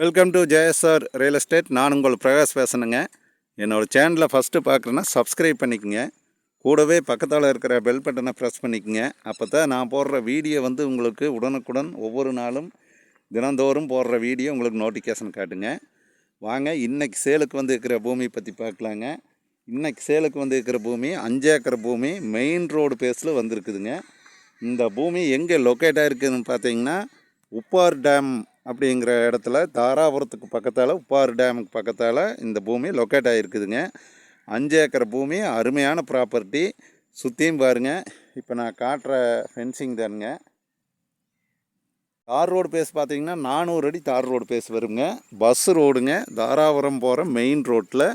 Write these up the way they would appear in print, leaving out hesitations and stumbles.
Welcome to JSR real estate. நான் உங்கள் பிரகாஷ் பேசணுங்க. என்னோடய சேனலை ஃபஸ்ட்டு பார்க்குறேன்னா சப்ஸ்கிரைப் பண்ணிக்கோங்க. கூடவே பக்கத்தில் இருக்கிற பெல் பட்டனை ப்ரெஸ் பண்ணிக்கோங்க. அப்போ தான் நான் போடுற வீடியோ உங்களுக்கு உடனுக்குடன் ஒவ்வொரு நாளும் தினந்தோறும் போடுற வீடியோ உங்களுக்கு நோட்டிஃபிகேஷன் காட்டுங்க. வாங்க இன்றைக்கி சேலுக்கு இருக்கிற பூமி பற்றி பார்க்கலாங்க. இன்றைக்கி சேலுக்கு இருக்கிற பூமி 5 ஏக்கர் பூமி மெயின் ரோடு பேஸில் வந்திருக்குதுங்க. இந்த பூமி எங்கே லொக்கேட் ஆகிருக்குதுன்னு பார்த்தீங்கன்னா உப்பார் டேம் அப்படிங்கிற இடத்துல தாராபுரத்துக்கு பக்கத்தால் உப்பாறு டேமுக்கு பக்கத்தால் இந்த பூமி லொக்கேட் ஆகிருக்குதுங்க. 5 ஏக்கர் பூமி, அருமையான ப்ராப்பர்ட்டி. சுற்றியும் பாருங்கள். இப்போ நான் காட்டுற ஃபென்சிங் தானுங்க. தார் ரோடு பேஸ் பார்த்திங்கன்னா 400 அடி தார் ரோடு பேஸ் வருங்க. பஸ் ரோடுங்க. தாராபுரம் போகிற மெயின் ரோட்டில்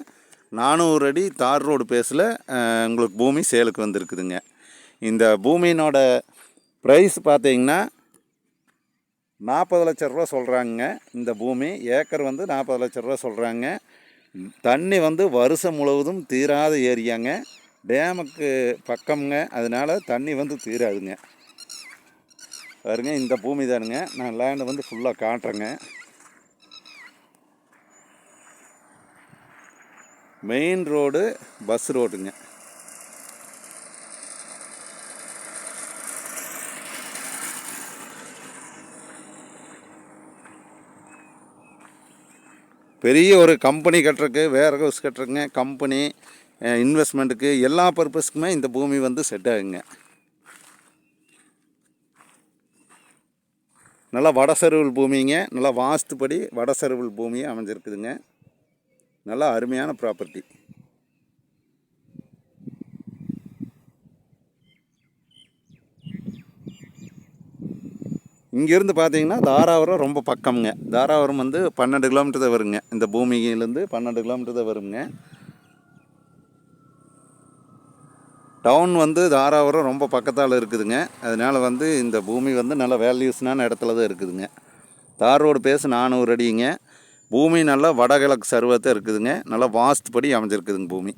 400 அடி தார் ரோடு பேஸில் உங்களுக்கு பூமி சேலுக்கு வந்திருக்குதுங்க. இந்த பூமியினோட ப்ரைஸ் பார்த்திங்கன்னா 40 லட்ச ரூபா சொல்கிறாங்க. இந்த பூமி ஏக்கர் 40 லட்ச ரூபா சொல்கிறாங்க. தண்ணி வருஷம் முழுவதும் தீராத ஏரியாங்க. டேமுக்கு பக்கம்ங்க. அதனால் தண்ணி தீராதுங்க. பாருங்க, இந்த பூமி தானுங்க. நான் லேண்டு ஃபுல்லாக காட்டுறேங்க. மெயின் ரோடு, பஸ் ரோடுங்க. பெரிய ஒரு கம்பெனி கட்டுறக்கு, வேர் ஹவுஸ் கட்டுறக்குங்க, கம்பெனி இன்வெஸ்ட்மெண்ட்டுக்கு எல்லா பர்பஸ்க்குமே இந்த பூமி செட் ஆகுங்க. நல்லா வடசருவல் பூமிங்க. நல்லா வாஸ்துப்படி வடசருவல் பூமியை அமைஞ்சிருக்குதுங்க. நல்லா அருமையான ப்ராப்பர்ட்டி. இங்கேருந்து பார்த்தீங்கன்னா தாராபுரம் ரொம்ப பக்கம்ங்க. தாராபுரம் 12 கிலோமீட்டர் தான் வருங்க. இந்த பூமியிலேருந்து 12 கிலோமீட்டர் தான் வருங்க. டவுன் தாராபுரம் ரொம்ப பக்கத்தால் இருக்குதுங்க. அதனால் இந்த பூமி நல்ல வேல்யூஸ்னான இடத்துல தான் இருக்குதுங்க. தார் ரோடு பேஸ் 400 அடிங்க. பூமி நல்லா வடகிழக்கு சருவத்தை இருக்குதுங்க. நல்லா வாஸ்துப்படி அமைஞ்சிருக்குதுங்க பூமி.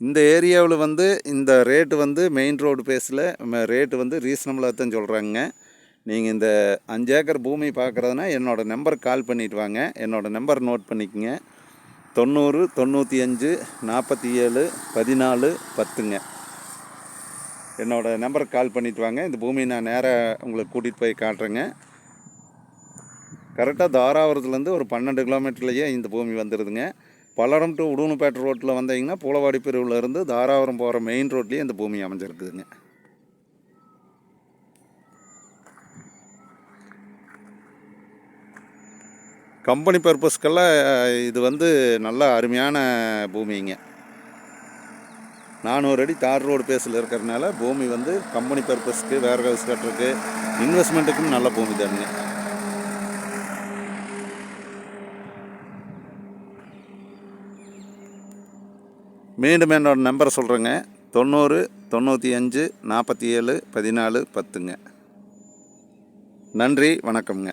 இந்த ஏரியாவில் இந்த ரேட்டு மெயின் ரோடு பேஸில் ரேட்டு ரீசனபிளாக தான் சொல்கிறாங்க. நீங்கள் இந்த 5 ஏக்கர் பூமி பார்க்குறதுனா என்னோடய நம்பருக்கு கால் பண்ணிவிட்டு வாங்க. என்னோடய நம்பர் நோட் பண்ணிக்கோங்க. 90 95 47 14 10ங்க. என்னோடய நம்பருக்கு கால் பண்ணிவிட்டு வாங்க. இந்த பூமி நான் நேராக உங்களுக்கு கூட்டிகிட்டு போய் காட்டுறேங்க. கரெக்டாக தாராபுரத்துலேருந்து ஒரு 12 கிலோமீட்டர்லேயே இந்த பூமி வந்துடுதுங்க. பல்லடம் டு உடுமலைப்பேட்டை ரோட்டில் வந்தீங்கன்னா பூலவாடி பிரிவுலேருந்து தாராபுரம் போகிற மெயின் ரோட்லேயே இந்த பூமி அமைஞ்சிருக்குதுங்க. கம்பெனி பர்பஸ்க்கெல்லாம் இது நல்ல அருமையான பூமிங்க. 400 அடி தார் ரோடு பேஸில் இருக்கிறதுனால பூமி கம்பெனி பர்பஸ்க்கு, வேர் ஹவுஸ் கட்டுறதுக்கு, இன்வெஸ்ட்மெண்ட்டுக்கும் நல்ல பூமி தானுங்க. மீண்டும் என்னோட நம்பரை சொல்கிறேங்க. 90 95 47 14 10ங்க. நன்றி, வணக்கம்ங்க.